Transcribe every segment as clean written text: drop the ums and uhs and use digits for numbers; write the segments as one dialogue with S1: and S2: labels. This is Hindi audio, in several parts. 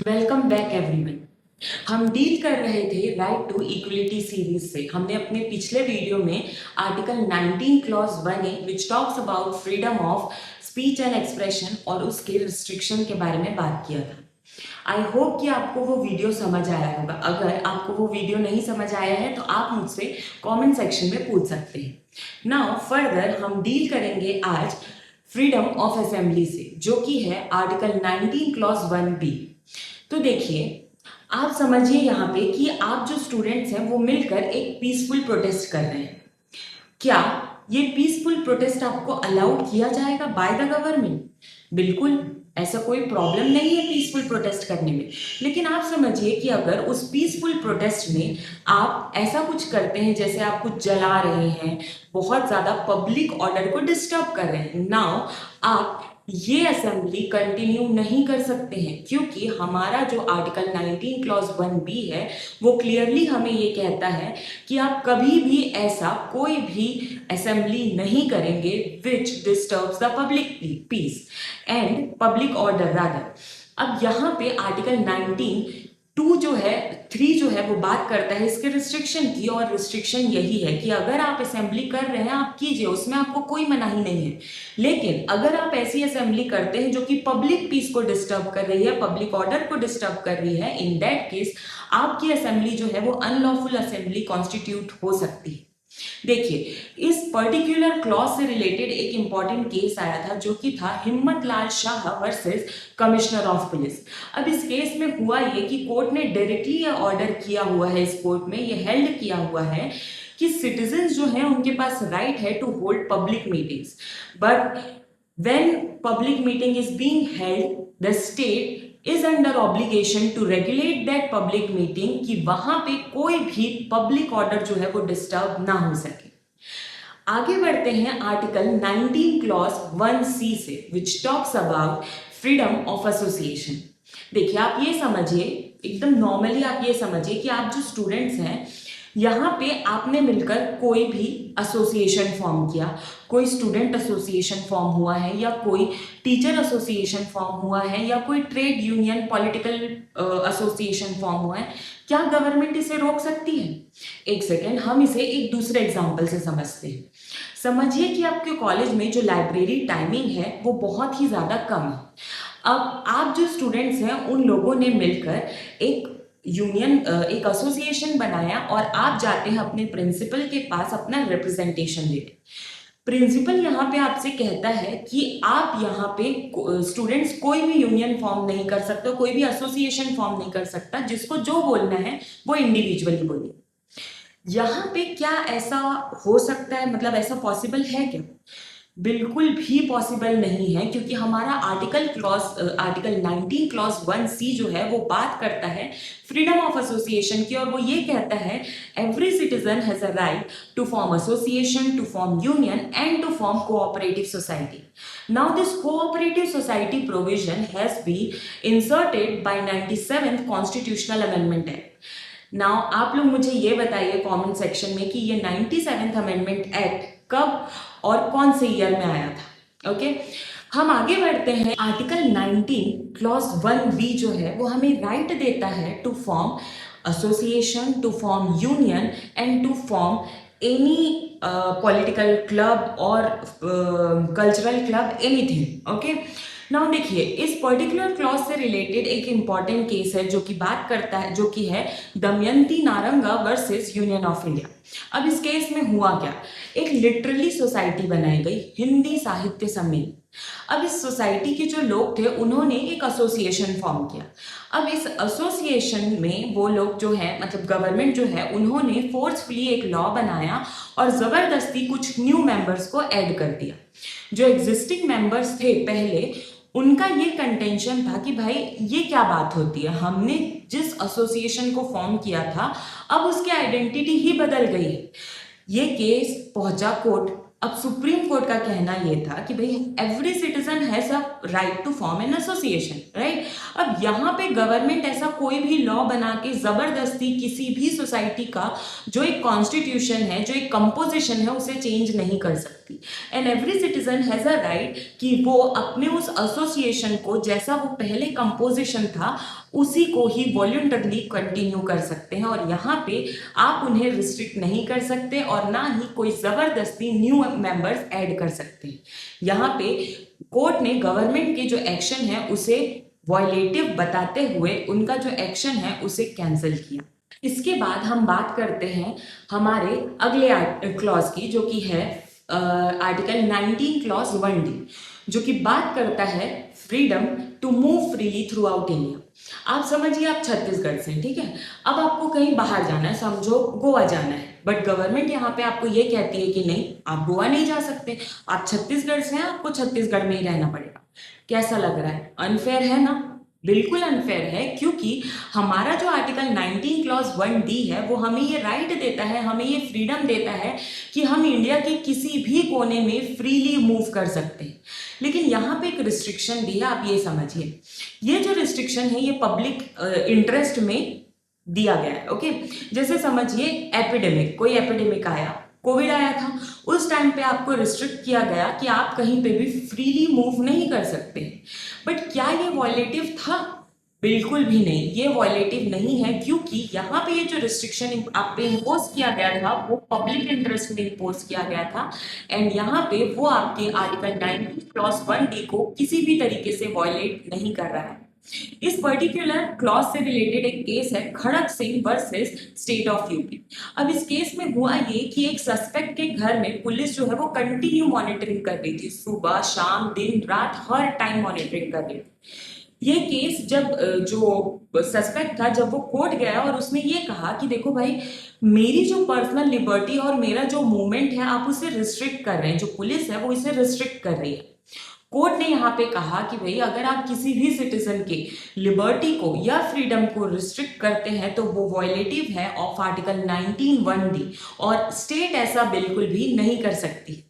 S1: Welcome back everyone. हम डील कर रहे थे राइट टू इक्वलिटी सीरीज से। हमने अपने पिछले वीडियो में article 19 clause 1A which talks about freedom of speech and expression और उसके रिस्ट्रिक्शन के बारे में बात किया था। आई होप कि आपको वो वीडियो समझ आया होगा। अगर आपको वो वीडियो नहीं समझ आया है तो आप मुझसे कमेंट सेक्शन में पूछ सकते हैं। नाउ फर्दर हम डील करेंगे आज फ्रीडम ऑफ असेंबली से, जो कि है आर्टिकल 19 क्लॉज 1B। तो देखिए, आप समझिए यहाँ पे कि आप जो स्टूडेंट्स हैं वो मिलकर एक पीसफुल प्रोटेस्ट कर रहे हैं। क्या ये पीसफुल प्रोटेस्ट आपको अलाउड किया जाएगा बाय द गवर्नमेंट? बिल्कुल, ऐसा कोई प्रॉब्लम नहीं है पीसफुल प्रोटेस्ट करने में। लेकिन आप समझिए कि अगर उस पीसफुल प्रोटेस्ट में आप ऐसा कुछ करते हैं, जैसे आप कुछ जला रहे हैं, बहुत ज़्यादा पब्लिक ऑर्डर को डिस्टर्ब कर रहे हैं, नाउ आप ये असेंबली कंटिन्यू नहीं कर सकते हैं, क्योंकि हमारा जो आर्टिकल 19 क्लॉज 1B है वो क्लियरली हमें ये कहता है कि आप कभी भी ऐसा कोई भी असेंबली नहीं करेंगे which disturbs the public peace and public order rather. अब यहाँ पे आर्टिकल 19(2) जो है 3 जो है वो बात करता है इसके रिस्ट्रिक्शन की, और रिस्ट्रिक्शन यही है कि अगर आप असेंबली कर रहे हैं आप कीजिए, उसमें आपको कोई मनाही नहीं है। लेकिन अगर आप ऐसी असेंबली करते हैं जो कि पब्लिक पीस को डिस्टर्ब कर रही है, पब्लिक ऑर्डर को डिस्टर्ब कर रही है, इन दैट केस आपकी असेंबली जो है वो अनलॉफुल असेंबली कॉन्स्टिट्यूट हो सकती है। देखिए, इस पर्टिकुलर क्लॉज से रिलेटेड एक इंपॉर्टेंट केस आया था जो कि था Himmat Lal Shah versus commissioner of police. अब इस केस में हुआ ये कि कोर्ट ने डायरेक्टली ये ऑर्डर किया हुआ है, इस कोर्ट में ये हेल्ड किया हुआ है कि सिटीजन्स जो हैं उनके पास राइट है to hold public meetings, but when public meeting is being held the state is under obligation to regulate that public meeting, कि वहां पे कोई भी पब्लिक ऑर्डर जो है वो डिस्टर्ब ना हो सके। आगे बढ़ते हैं आर्टिकल 19 क्लॉज 1C से, which talks about freedom of association. देखिए, आप ये समझिए, एकदम नॉर्मली आप ये समझिए कि आप जो स्टूडेंट्स हैं यहाँ पे आपने मिलकर कोई भी एसोसिएशन फॉर्म किया, कोई स्टूडेंट एसोसिएशन फॉर्म हुआ है, या कोई टीचर एसोसिएशन फॉर्म हुआ है, या कोई trade union political association form हुआ है। क्या गवर्नमेंट इसे रोक सकती है? एक सेकेंड, हम इसे एक दूसरे एग्जाम्पल से समझते हैं। समझिए कि आपके कॉलेज में जो लाइब्रेरी टाइमिंग है वो बहुत ही ज़्यादा कम है। अब आप जो स्टूडेंट्स हैं उन लोगों ने मिलकर एक यूनियन, एक एसोसिएशन बनाया, और आप जाते हैं अपने प्रिंसिपल के पास अपना रिप्रेजेंटेशन देने। प्रिंसिपल यहाँ पे आपसे कहता है कि आप यहाँ पे स्टूडेंट्स कोई भी यूनियन फॉर्म नहीं कर सकते, कोई भी एसोसिएशन फॉर्म नहीं कर सकता, जिसको जो बोलना है वो इंडिविजुअली बोलिए। यहाँ पे क्या ऐसा हो सकता है, मतलब ऐसा पॉसिबल है क्या? बिल्कुल भी पॉसिबल नहीं है, क्योंकि हमारा आर्टिकल 19 क्लॉज 1C जो है वो बात करता है फ्रीडम ऑफ एसोसिएशन की, और वो ये कहता है every citizen has a right to form association, to form union and to form cooperative society. Now this cooperative society provision has been inserted by 97th constitutional amendment act. Now आप लोग मुझे ये बताइए कमेंट सेक्शन में कि ये 97th अमेंडमेंट एक्ट कब और कौन से ईयर में आया था। ओके, हम आगे बढ़ते हैं। आर्टिकल 19 क्लॉज 1B जो है वो हमें राइट देता है to form association, to form union and to form any political club और cultural club, anything. Okay, now देखिए, इस पर्टिकुलर क्लॉज से रिलेटेड एक इंपॉर्टेंट केस है जो कि बात करता है, जो कि है Damayanti Naranga versus union of India. अब इस केस में हुआ क्या, एक लिटरली सोसाइटी बनाई गई, हिंदी साहित्य सम्मेलन। अब इस सोसाइटी के जो लोग थे उन्होंने एक एसोसिएशन फॉर्म किया। अब इस एसोसिएशन में वो लोग जो है, मतलब गवर्नमेंट जो है, उन्होंने फोर्सफुली एक लॉ बनाया और जबरदस्ती कुछ न्यू मेंबर्स को ऐड कर दिया। जो एग्जिस्टिंग मेंबर्स थे पहले, उनका ये कंटेंशन था कि भाई ये क्या बात होती है, हमने जिस एसोसिएशन को फॉर्म किया था अब उसकी आइडेंटिटी ही बदल गई है। ये केस पहुंचा कोर्ट। अब सुप्रीम कोर्ट का कहना यह था कि भाई every citizen has a right to form an association, right. अब यहाँ पे गवर्नमेंट ऐसा कोई भी लॉ बना के जबरदस्ती किसी भी सोसाइटी का जो एक कॉन्स्टिट्यूशन है, जो एक कंपोजिशन है, उसे चेंज नहीं कर सकती। And every citizen has a right कि वो अपने उस एसोसिएशन को जैसा वो पहले कंपोजिशन था उसी को ही वॉलंटरली कंटिन्यू कर सकते हैं, और यहाँ पे आप उन्हें रिस्ट्रिक्ट नहीं कर सकते और ना ही कोई जबरदस्ती न्यू मेंबर्स ऐड कर सकते हैं। यहाँ पे कोर्ट ने गवर्नमेंट के जो एक्शन है उसे वॉयलेटिव बताते हुए उनका जो एक्शन है उसे कैंसिल किया। इसके बाद हम बात करते हैं हमारे अगले क्लॉज की, जो कि है आर्टिकल 19 क्लॉज 1D, जो कि बात करता है freedom to move freely throughout India. आप समझिए आप छत्तीसगढ़ से, ठीक है, अब आपको कहीं बाहर जाना है, समझो गोवा जाना है, बट गवर्नमेंट यहाँ पे आपको ये कहती है कि नहीं, आप गोवा नहीं जा सकते, आप छत्तीसगढ़ से हैं, आपको छत्तीसगढ़ में ही रहना पड़ेगा। कैसा लग रहा है? अनफेयर है ना? बिल्कुल अनफेयर है, क्योंकि हमारा जो आर्टिकल 19 क्लॉज 1D है वो हमें ये राइट देता है, हमें ये फ्रीडम देता है कि हम इंडिया के किसी भी कोने में फ्रीली मूव कर सकते हैं। लेकिन यहाँ पे एक रिस्ट्रिक्शन भी है, आप ये समझिए। ये जो रिस्ट्रिक्शन है ये पब्लिक इंटरेस्ट में दिया गया है, ओके। जैसे समझिए एपिडेमिक, कोई एपिडेमिक आया, कोविड आया था, उस टाइम पे आपको रिस्ट्रिक्ट किया गया कि आप कहीं पे भी फ्रीली मूव नहीं कर सकते। बट क्या ये वॉयलेटिव था? बिल्कुल भी नहीं, ये वॉयलेटिव नहीं है, क्योंकि यहाँ पे ये जो रिस्ट्रिक्शन आप पे इम्पोज किया गया था वो पब्लिक इंटरेस्ट में इम्पोज किया गया था, एंड यहाँ पे वो आपके आर्टिकल 19 क्लॉज 1D को किसी भी तरीके से वॉयलेट नहीं कर रहा है। इस पर्टिकुलर क्लॉज से रिलेटेड एक केस है Khadak Singh versus state of UP. अब इस केस में हुआ ये कि एक सस्पेक्ट के घर में पुलिस जो है वो कंटिन्यू मॉनिटरिंग कर रही थी, सुबह शाम दिन रात हर टाइम मॉनिटरिंग कर रही थी। ये केस जब जो सस्पेक्ट था जब वो कोर्ट गया और उसने ये कहा कि देखो भाई, मेरी जो पर्सनल लिबर्टी और मेरा जो मूवमेंट है आप उसे रिस्ट्रिक्ट कर रहे हैं, जो पुलिस है वो इसे रिस्ट्रिक्ट कर रही है। कोर्ट ने यहाँ पे कहा कि भाई अगर आप किसी भी सिटीजन के लिबर्टी को या फ्रीडम को रिस्ट्रिक्ट करते हैं तो वो वॉयलेटिव है ऑफ आर्टिकल 19 1D, और स्टेट ऐसा बिल्कुल भी नहीं कर सकती।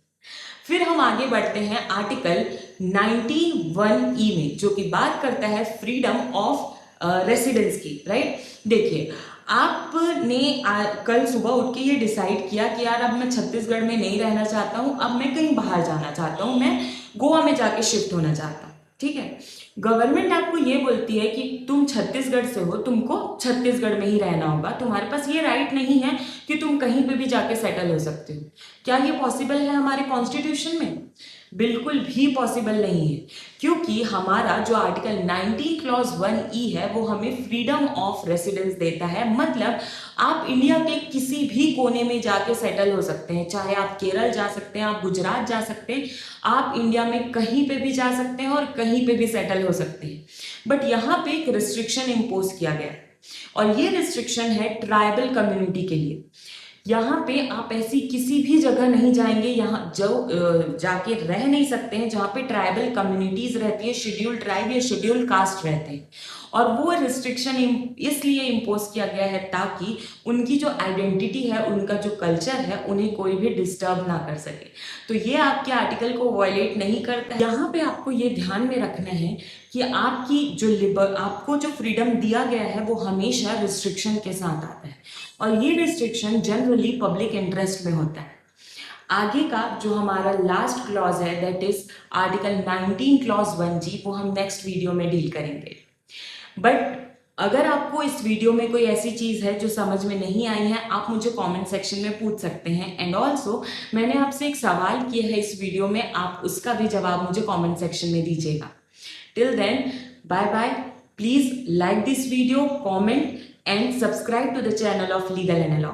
S1: फिर हम आगे बढ़ते हैं आर्टिकल 19 1E में, जो कि बात करता है फ्रीडम ऑफ रेसिडेंस की, राइट। देखिए, आपने कल सुबह उठ के ये डिसाइड किया कि यार अब मैं छत्तीसगढ़ में नहीं रहना चाहता हूँ, अब मैं कहीं बाहर जाना चाहता हूँ, मैं गोवा में जाके शिफ्ट होना चाहता हूँ, ठीक है। गवर्नमेंट आपको ये बोलती है कि तुम छत्तीसगढ़ से हो, तुमको छत्तीसगढ़ में ही रहना होगा, तुम्हारे पास ये राइट नहीं है कि तुम कहीं पे भी जाके सेटल हो सकते हो। क्या ये पॉसिबल है हमारे कॉन्स्टिट्यूशन में? बिल्कुल भी पॉसिबल नहीं है, क्योंकि हमारा जो आर्टिकल 19 क्लॉज 1E है वो हमें फ्रीडम ऑफ रेसिडेंस देता है। मतलब आप इंडिया के किसी भी कोने में जाके सेटल हो सकते हैं, चाहे आप केरल जा सकते हैं, आप गुजरात जा सकते हैं, आप इंडिया में कहीं पे भी जा सकते हैं और कहीं पे भी सेटल हो सकते हैं। बट यहाँ पे एक रिस्ट्रिक्शन इम्पोज किया गया है, और ये रिस्ट्रिक्शन है ट्राइबल कम्युनिटी के लिए। यहाँ पे आप ऐसी किसी भी जगह नहीं जाएंगे यहाँ जो जाके रह नहीं सकते हैं जहाँ पे ट्राइबल कम्युनिटीज रहती है, शेड्यूल ट्राइब या शेड्यूल कास्ट रहते हैं। और वो रिस्ट्रिक्शन इसलिए इम्पोज किया गया है ताकि उनकी जो आइडेंटिटी है, उनका जो कल्चर है, उन्हें कोई भी डिस्टर्ब ना कर सके। तो ये आपके आर्टिकल को वॉयलेट नहीं करता है। यहाँ पे आपको ये ध्यान में रखना है कि आपकी जो आपको जो फ्रीडम दिया गया है वो हमेशा रिस्ट्रिक्शन के साथ आता है, और ये रिस्ट्रिक्शन जनरली पब्लिक इंटरेस्ट में होता है। आगे का जो हमारा लास्ट क्लॉज है that is article 19 clause 1G, वो हम नेक्स्ट वीडियो में डील करेंगे। बट अगर आपको इस वीडियो में कोई ऐसी चीज़ है जो समझ में नहीं आई है, आप मुझे कमेंट सेक्शन में पूछ सकते हैं। एंड ऑल्सो मैंने आपसे एक सवाल किया है इस वीडियो में, आप उसका भी जवाब मुझे कमेंट सेक्शन में दीजिएगा। Till then, bye bye. Please like this video, comment and subscribe to the channel of Legal and Law.